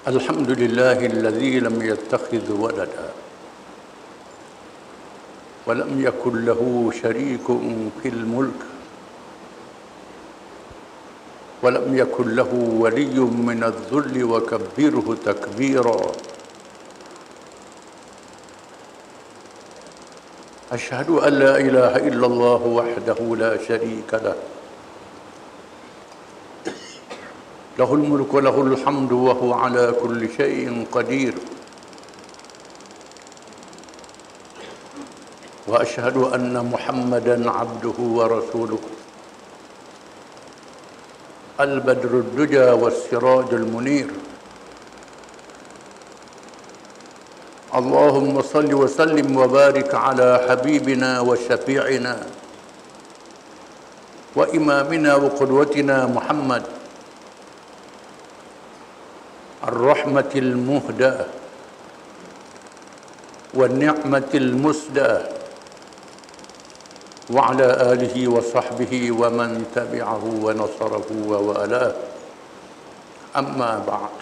الحمد لله الذي لم يتخذ ولدا ولم يكن له شريك في الملك ولم يكن له ولي من الذل وكبره تكبيرا. أشهد أن لا إله إلا الله وحده لا شريك له له الملك وله الحمد وهو على كل شيء قدير. وأشهد أن محمدًا عبده ورسوله البدر الدجى والسراج المنير. اللهم صل وسلم وبارك على حبيبنا وشفيعنا وإمامنا وقدوتنا محمد الرحمة المهداة والنعمة المسداة وعلى آله وصحبه ومن تبعه ونصره ووالاه. أما بعد،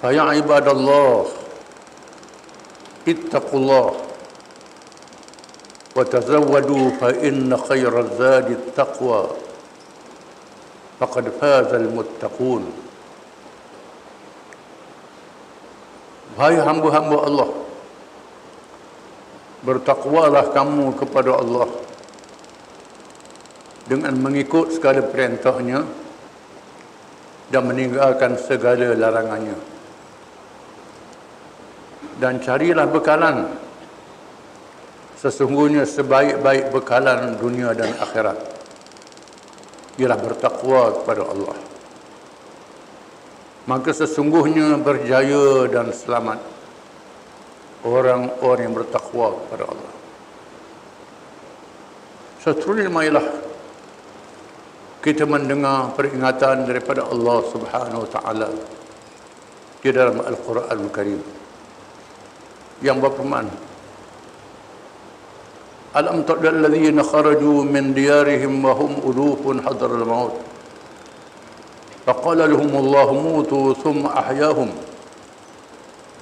فيا عباد الله اتقوا الله وتزودوا فإن خير الزاد التقوى فقد فاز المتقون. Hai hamba-hamba Allah, bertakwalah kamu kepada Allah dengan mengikut segala perintahnya dan meninggalkan segala larangannya. Dan carilah bekalan, sesungguhnya sebaik-baik bekalan dunia dan akhirat ialah bertakwa kepada Allah. Maka sesungguhnya berjaya dan selamat orang-orang yang bertakwa kepada Allah. Seterusnya marilah kita mendengar peringatan daripada Allah Subhanahu wa taala di dalam Al-Quranul Karim yang berfirman, Alam tara alladhina kharaju min diyarihim wa hum ulufun hadar al-maut faqala lahum Allah mutu thumma ahyahum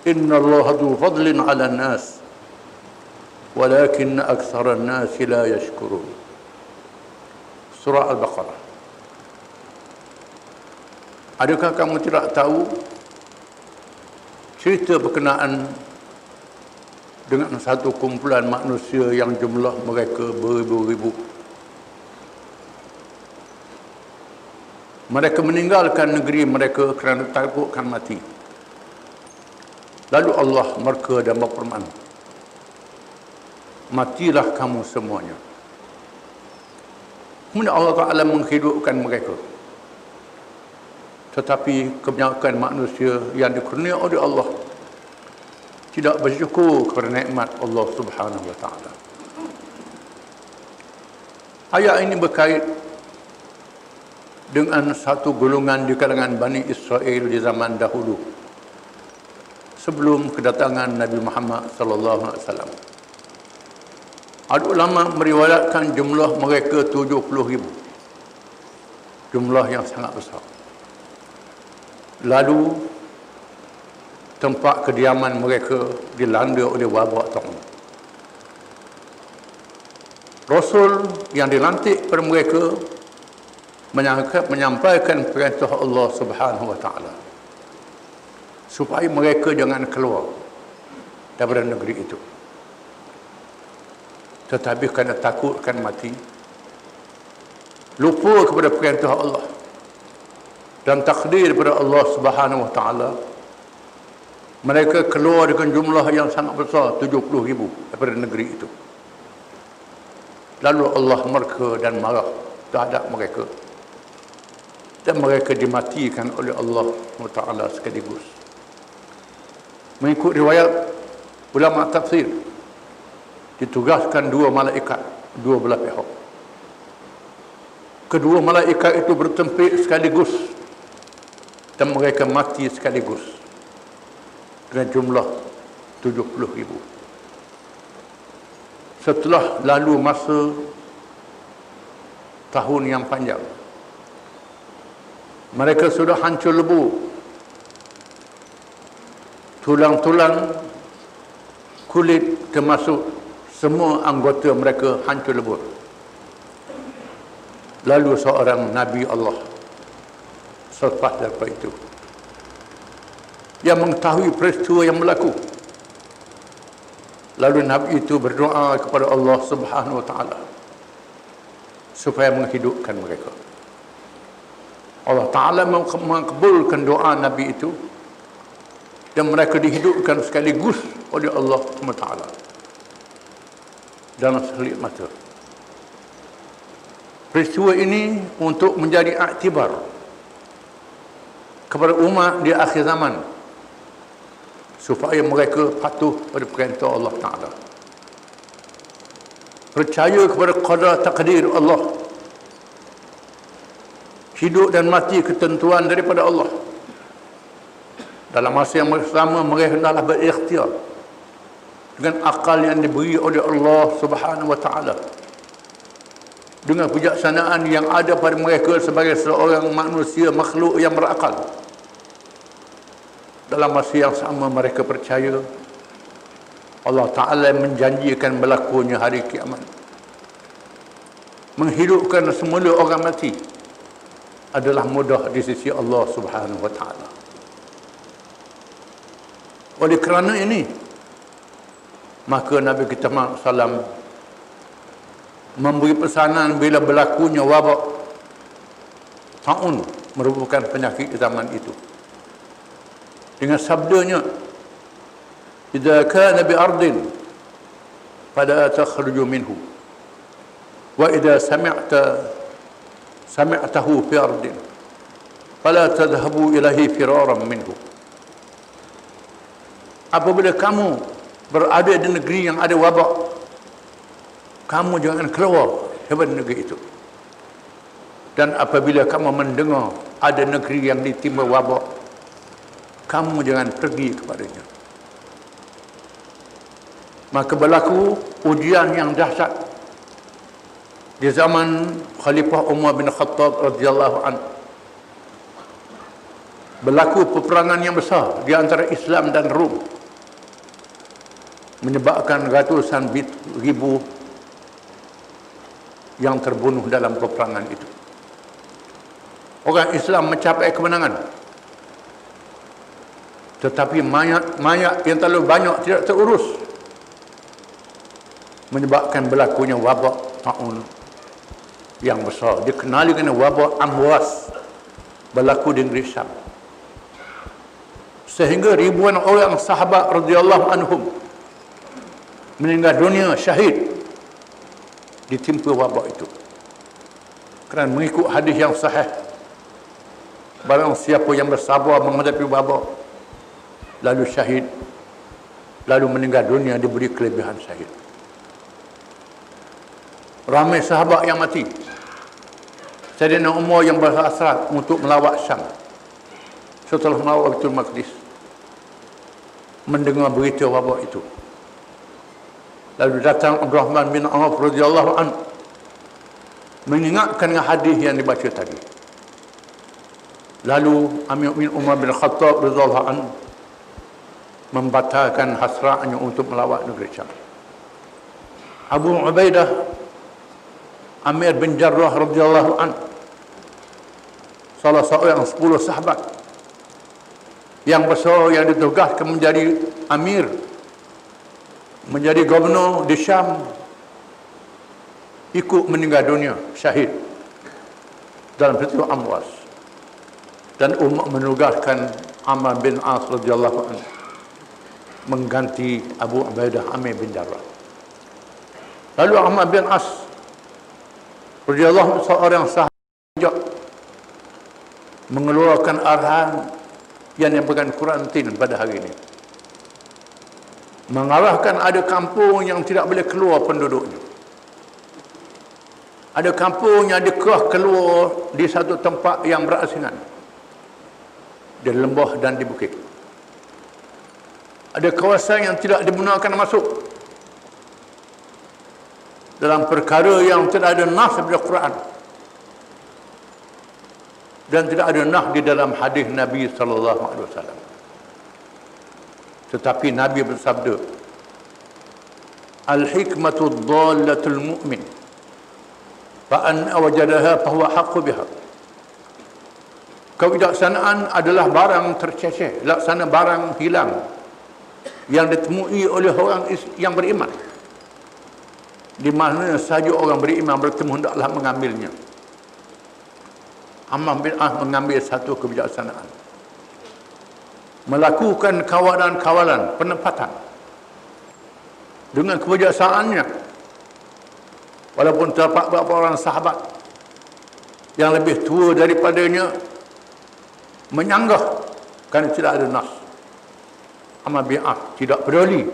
inna Allah dhu fadlin 'ala an-nas walakin aktsara an-nas la yashkurun. Surah Al-Baqarah. Adakah kamu tidak tahu cerita berkenaan dengan satu kumpulan manusia yang jumlah mereka beribu-ribu? Mereka meninggalkan negeri mereka kerana takutkan mati. Lalu Allah murka dan berfirman, matilah kamu semuanya. Kemudian Allah Ta'ala menghidupkan mereka. Tetapi kebanyakan manusia yang dikurnia oleh Allah tidak bersyukur kepada nikmat Allah Subhanahu wa taala. Ayat ini berkait dengan satu golongan di kalangan Bani Israel di zaman dahulu sebelum kedatangan Nabi Muhammad sallallahu alaihi wasallam. Ada ulama meriwayatkan jumlah mereka 70,000. Jumlah yang sangat besar. Lalu tempat kediaman mereka dilanda oleh wabak taun. Rasul yang dilantik pada mereka menyampaikan perintah Allah Subhanahu wa taala supaya mereka jangan keluar daripada negeri itu. Tetapi kerana takutkan mati, lupa kepada perintah Allah dan takdir daripada Allah Subhanahu wa taala, mereka keluar dengan jumlah yang sangat besar, 70,000 daripada negeri itu. Lalu Allah murka dan marah terhadap mereka, dan mereka dimatikan oleh Allah Ta'ala sekaligus. Mengikut riwayat ulama tafsir, ditugaskan dua malaikat, dua belah pihak. Kedua malaikat itu bertempik sekaligus dan mereka mati sekaligus dengan jumlah 70,000. Setelah lalu masa tahun yang panjang, Mereka sudah hancur lebur. Tulang-tulang, kulit termasuk semua anggota mereka hancur lebur. Lalu seorang Nabi Allah selepas daripada itu, yang mengetahui peristiwa yang berlaku, lalu Nabi itu berdoa kepada Allah Subhanahu Wa Taala supaya menghidupkan mereka. Allah Ta'ala mengabulkan doa Nabi itu dan mereka dihidupkan sekaligus oleh Allah SWT dalam sekelip mata. Peristiwa ini untuk menjadi iktibar kepada umat di akhir zaman supaya mereka patuh pada perintah Allah Ta'ala, percaya kepada qada takdir Allah, hidup dan mati ketentuan daripada Allah. Dalam masa yang sama mereka hendaklah berikhtiar dengan akal yang diberi oleh Allah Subhanahu Wa Taala, dengan kebijaksanaan yang ada pada mereka sebagai seorang manusia makhluk yang berakal. Dalam masa yang sama mereka percaya Allah Ta'ala menjanjikan berlakunya hari kiamat, menghidupkan semula orang mati adalah mudah di sisi Allah Subhanahu Wa Taala. Oleh kerana ini, maka Nabi kita Muhammad SAW memberi pesanan bila berlakunya wabak taun, merupakan penyakit zaman itu, dengan sabdanya, "Idza kana bi ardin fala takhruju minhu, wa idza sami'tahu fi ardin fala tadhhabu ilahi firaran minhu." Apabila kamu berada di negeri yang ada wabak, kamu jangan keluar daripada negeri itu. Dan apabila kamu mendengar ada negeri yang ditimpa wabak, kamu jangan pergi kepadanya. Maka berlaku ujian yang dahsyat di zaman Khalifah Umar bin Khattab radhiyallahu anhu. Berlaku peperangan yang besar di antara Islam dan Rom, menyebabkan ratusan ribu yang terbunuh dalam peperangan itu. Orang Islam mencapai kemenangan, tetapi mayat yang terlalu banyak tidak terurus, menyebabkan berlakunya wabak taun yang besar, dikenali dengan wabak Amwas, berlaku di negeri Syam, sehingga ribuan orang sahabat radhiyallahu anhum meninggal dunia syahid ditimpa wabak itu. Kerana mengikut hadis yang sahih, barang siapa yang bersabar menghadapi wabak lalu syahid, lalu meninggal dunia, diberi kelebihan syahid. Ramai sahabat yang mati. Sayyidina Umar yang berhasrat untuk melawat Syam, setelah melawat Baitul Maqdis, mendengar berita wabak itu, lalu datang Abdurrahman bin Auf radhiyallahu anhu mengingatkan dengan hadis yang dibaca tadi. Lalu Amir bin Umar bin Khattab radhiyallahu anhu membatalkan hasratnya untuk melawat negeri Syam. Abu Ubaidah Amir bin Jarrah radhiyallahu anhu, salah seorang 10 sahabat yang besar yang ditugaskan menjadi amir, menjadi gubernur di Syam, ikut meninggal dunia syahid dalam peristiwa Amwas, dan umat menugaskan Amr bin As radhiyallahu anhu mengganti Abu Ubaidah Amir bin Jarrah. Lalu Amr bin As radhiyallahu anhu, seorang sahabat, mengeluarkan arahan yang dipegang kurantin pada hari ini, mengarahkan ada kampung yang tidak boleh keluar penduduknya, ada kampung yang dikerah keluar di satu tempat yang berasingan, di lembah dan di bukit. Ada kawasan yang tidak dibenarkan masuk dalam perkara yang tidak ada nas daripada Quran. dan tidak ada nah di dalam hadis Nabi sallallahu alaihi wasallam. Tetapi Nabi bersabda, al-hikmatu dhallatul mu'min fa an wajadaha fa huwa haqqu biha. Kebijaksanaan adalah barang tercecer, laksana barang hilang yang ditemui oleh orang yang beriman. Di mana sahaja orang beriman bertemu hendaklah mengambilnya. Amal bid'ah mengambil satu kebijaksanaan, melakukan kawalan-kawalan penempatan dengan kebijaksanaannya, walaupun terdapat beberapa orang sahabat yang lebih tua daripadanya menyanggah kerana tidak ada nas. Amal bid'ah tidak peduli,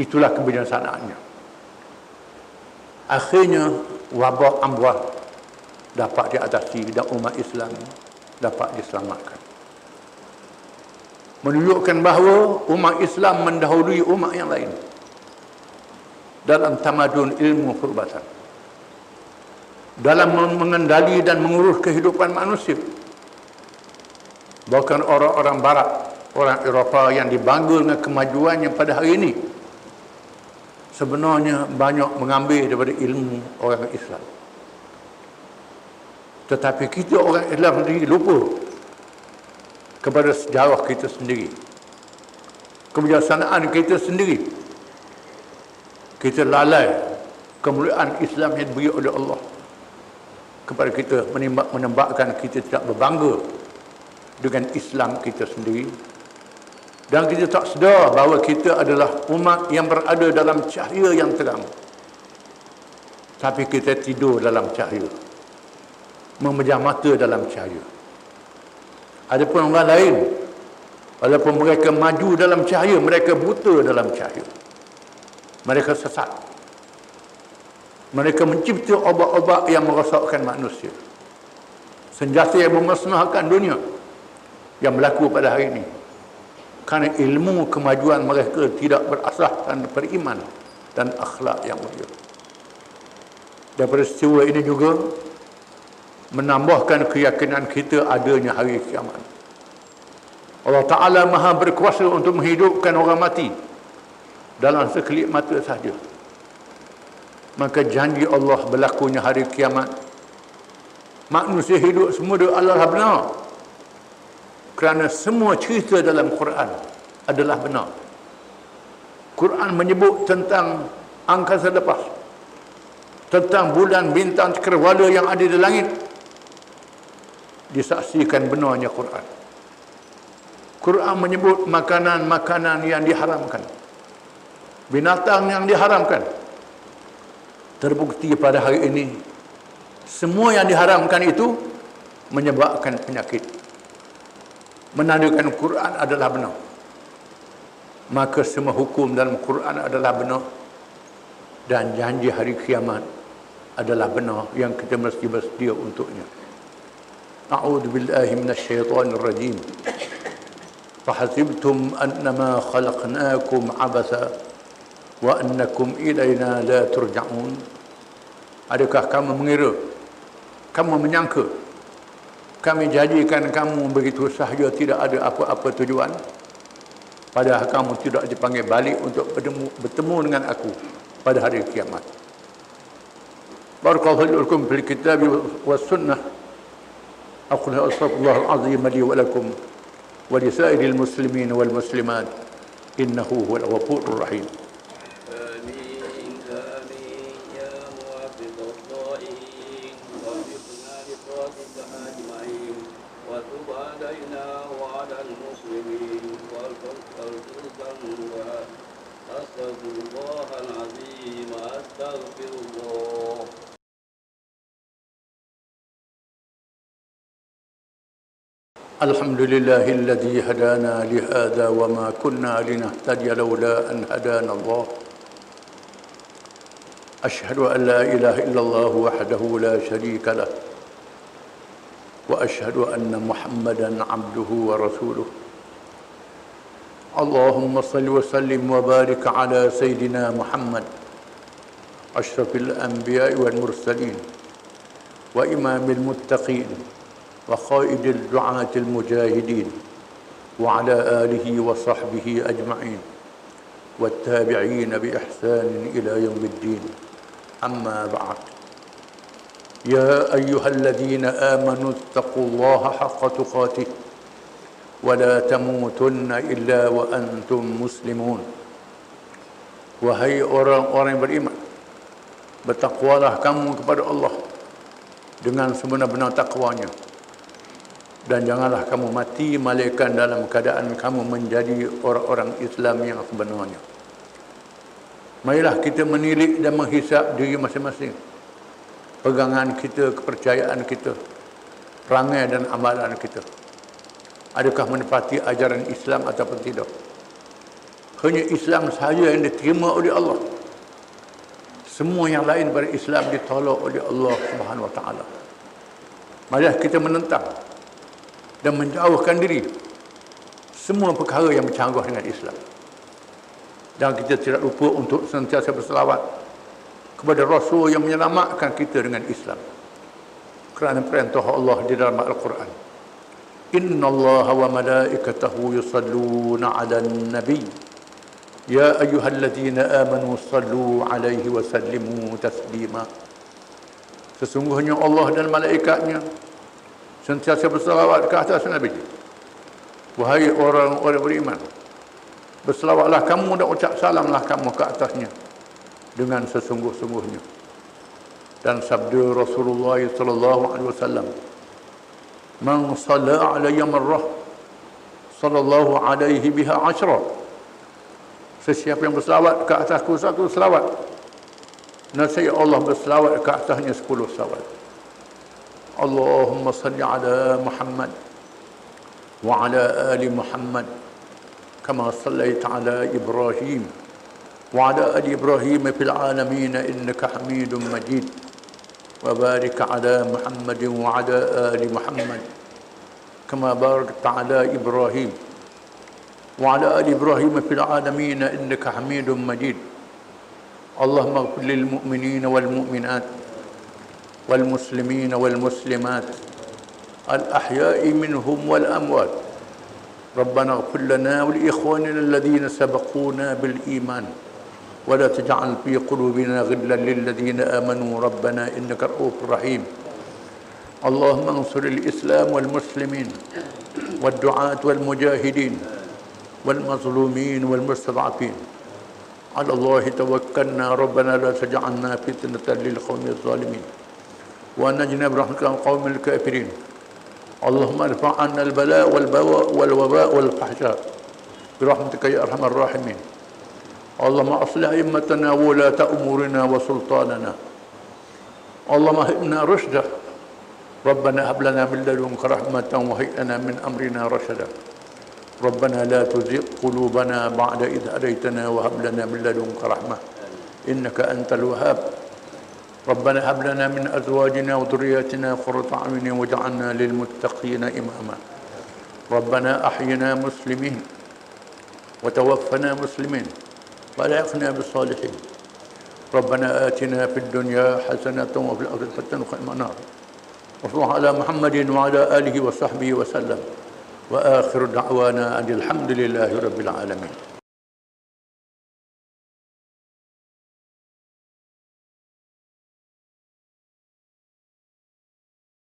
itulah kebijaksanaannya. Akhirnya wabak amwal dapat diatasi dan umat Islam dapat diselamatkan. Menunjukkan bahawa umat Islam mendahului umat yang lain dalam tamadun ilmu perubatan, dalam mengendali dan mengurus kehidupan manusia. Bahkan orang-orang barat, orang Eropah yang dibangga dengan kemajuannya pada hari ini, sebenarnya banyak mengambil daripada ilmu orang Islam. Tetapi kita orang Islam sendiri lupa kepada sejarah kita sendiri, kebijaksanaan kita sendiri. Kita lalai kemuliaan Islam yang diberi oleh Allah kepada kita, menyebabkan kita tidak berbangga dengan Islam kita sendiri, dan kita tak sedar bahawa kita adalah umat yang berada dalam cahaya yang terang, tapi kita tidur dalam cahaya, memejam mata dalam cahaya. Adapun orang lain, walaupun mereka maju dalam cahaya, mereka buta dalam cahaya, mereka sesat. Mereka mencipta obat-obat yang merosakkan manusia, senjata yang memusnahkan dunia yang berlaku pada hari ini, kerana ilmu kemajuan mereka tidak berasaskan beriman dan akhlak yang mulia. Dan peristiwa ini juga menambahkan keyakinan kita adanya hari kiamat. Allah Ta'ala maha berkuasa untuk menghidupkan orang mati dalam sekelip mata sahaja. Maka janji Allah berlakunya hari kiamat, manusia hidup semua adalah benar, kerana semua cerita dalam Quran adalah benar. Quran menyebut tentang angkasa lepas, tentang bulan, bintang, cakrawala yang ada di langit, disaksikan benarnya Quran. Quran menyebut makanan-makanan yang diharamkan, binatang yang diharamkan. Terbukti pada hari ini semua yang diharamkan itu menyebabkan penyakit, menandakan Quran adalah benar. Maka semua hukum dalam Quran adalah benar, dan janji hari kiamat adalah benar yang kita mesti bersedia untuknya. A'udzu billahi minasyaitonir rajim. Fahasibtum annama khalaqnakum abasa wa annakum ilaina la turja'un. Adakah kamu mengira, kamu menyangka kami jadikan kamu begitu sahaja, tidak ada apa-apa tujuan, padahal kamu tidak dipanggil balik untuk bertemu dengan aku pada hari kiamat. Barakallahu lakum fil kitab was sunnah. Aqulu astaghfirullahal azim li wa lakum wa li sa'iril muslimin wal muslimat innahu huwal ghafurur rahim. الحمد لله الذي هدانا لهذا وما كنا لنهتدي لولا أن هدانا الله. أشهد أن لا إله إلا الله وحده لا شريك له وأشهد أن محمدا عبده ورسوله. اللهم صل وسلم وبارك على سيدنا محمد أشرف الأنبياء والمرسلين وإمام المتقين وقائد الدعاة المجاهدين وعلى آله وصحبه أجمعين والتابعين بإحسان إلى يوم الدين. أما بعد، يا أيها الذين آمنوا اتقوا الله حق تقاته ولا تموتن إلا وأنتم مسلمون. Wahai orang-orang yang beriman, bertakwalah kamu kepada Allah dengan sebenar-benar takwanya, dan janganlah kamu mati malaikat dalam keadaan kamu menjadi orang-orang Islam yang sebenarnya. Marilah kita menilik dan menghisap diri masing-masing, pegangan kita, kepercayaan kita, perangai dan amalan kita. Adakah menepati ajaran Islam ataupun tidak? Hanya Islam sahaja yang diterima oleh Allah. Semua yang lain pada Islam ditolak oleh Allah Subhanahu Wa Taala. Marilah kita menentang dan menjauhkan diri semua perkara yang bercanggah dengan Islam. Dan kita tidak lupa untuk sentiasa berselawat kepada Rasul yang menyelamatkan kita dengan Islam. Kerana perintah Allah di dalam Al-Quran, Inna Allah wa malaikatahu yusalluna ala nabi Ya ayyuhalladzina amanu sallu alaihi wa sallimu taslima. Sesungguhnya Allah dan malaikatnya sentiasa berselawat ke atas Nabi. Wahai orang-orang beriman, berselawatlah kamu dan ucap salamlah kamu ke atasnya dengan sesungguh-sungguhnya. Dan sabda Rasulullah sallallahu alaihi wasallam, Man shalla alayya marrah sallallahu alaihi biha ashra. Sesiapa yang berselawat ke atasku satu selawat, nasib Allah berselawat ke atasnya 10 selawat. Allahumma salli ala Muhammad wa ala ali Muhammad kama sallaita ala Ibrahim wa ala ali Ibrahim fil alamin innaka Hamidum Majid wa barik ala Muhammad wa ala ali Muhammad kama barakta ala Ibrahim وعلى آل إبراهيم في العالمين إنك حميد مجيد. اللهم اغفر للمؤمنين والمؤمنات والمسلمين والمسلمات الأحياء منهم والأموات. ربنا اغفر لنا ولإخواننا الذين سبقونا بالإيمان ولا تجعل في قلوبنا غلا للذين آمنوا ربنا إنك رؤوف رحيم. اللهم انصر الإسلام والمسلمين والدعاة والمجاهدين والمظلومين والمستضعفين. على الله توكلنا ربنا لا تجعلنا فتنة للقوم الظالمين ونجنا برحمتك من القوم الكافرين. اللهم ارفع عنا البلاء والوباء والفحشاء برحمتك يا أرحم الراحمين. اللهم أصلح أئمتنا وولاة أمورنا وسلطاننا. اللهم هبنا رشدا. ربنا هب لنا من لدنك رحمة وهيئ لنا من أمرنا رشدا. ربنا لا تزغ قلوبنا بعد إذ هديتنا وهب لنا من لدنك رحمة إنك أنت الوهاب. ربنا هب لنا من أزواجنا وذرياتنا قرة أعين واجعلنا للمتقين إماما. ربنا أحينا مسلمين وتوفنا مسلمين والحقنا بالصالحين. ربنا آتنا في الدنيا حسنة وفي الآخرة حسنة وقنا النار. وصلى الله على محمد وعلى آله وصحبه وسلم. وآخر دعوانا أن الحمد لله رب العالمين.